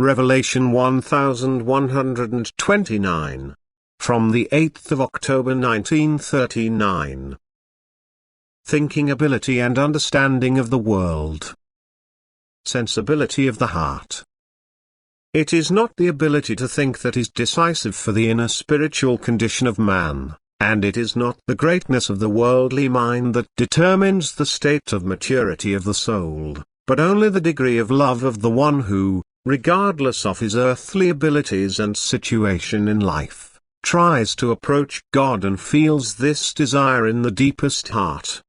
Revelation 1129. From the 8th of October 1939. Thinking ability and understanding of the world. Sensibility of the heart. It is not the ability to think that is decisive for the inner spiritual condition of man, and it is not the greatness of the worldly mind that determines the state of maturity of the soul, but only the degree of love of the one who, regardless of his earthly abilities and situation in life, tries to approach God and feels this desire in the deepest heart.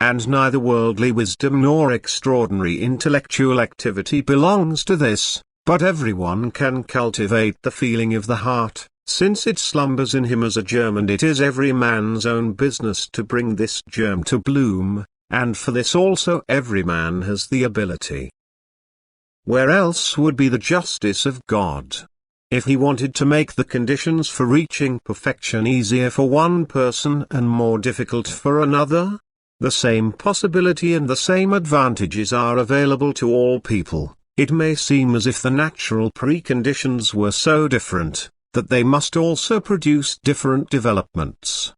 And neither worldly wisdom nor extraordinary intellectual activity belongs to this, but everyone can cultivate the feeling of the heart, since it slumbers in him as a germ, and it is every man's own business to bring this germ to bloom, and for this also every man has the ability. Where else would be the justice of God? If he wanted to make the conditions for reaching perfection easier for one person and more difficult for another, the same possibility and the same advantages are available to all people. It may seem as if the natural preconditions were so different, that they must also produce different developments.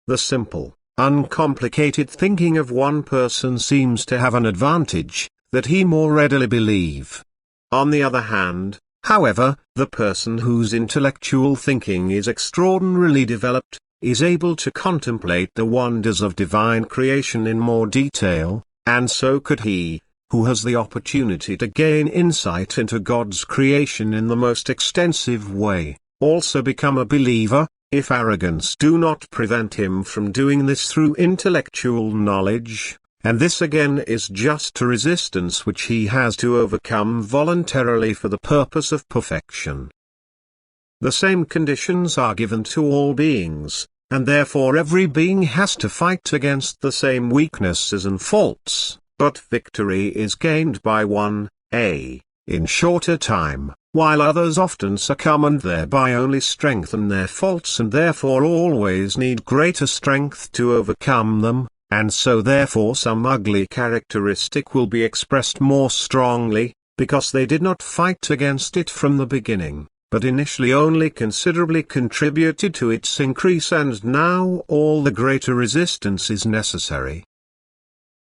The simple, uncomplicated thinking of one person seems to have an advantage, that he more readily believe. On the other hand, however, the person whose intellectual thinking is extraordinarily developed, is able to contemplate the wonders of divine creation in more detail, and so could he, who has the opportunity to gain insight into God's creation in the most extensive way, also become a believer, if arrogance do not prevent him from doing this through intellectual knowledge. And this again is just a resistance which he has to overcome voluntarily for the purpose of perfection. The same conditions are given to all beings, and therefore every being has to fight against the same weaknesses and faults, but victory is gained by one, in shorter time, while others often succumb and thereby only strengthen their faults and therefore always need greater strength to overcome them. And so therefore some ugly characteristic will be expressed more strongly, because they did not fight against it from the beginning, but initially only considerably contributed to its increase, and now all the greater resistance is necessary.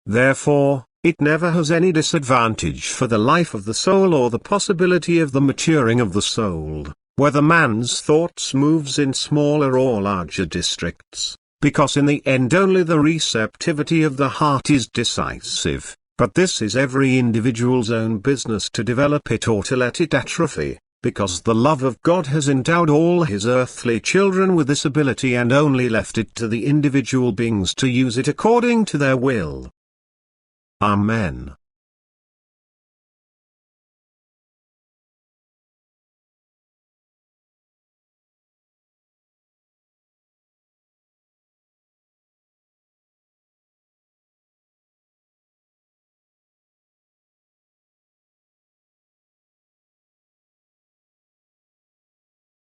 Therefore, it never has any disadvantage for the life of the soul or the possibility of the maturing of the soul, whether man's thoughts moves in smaller or larger districts. Because in the end only the receptivity of the heart is decisive, but this is every individual's own business to develop it or to let it atrophy, because the love of God has endowed all his earthly children with this ability and only left it to the individual beings to use it according to their will. Amen.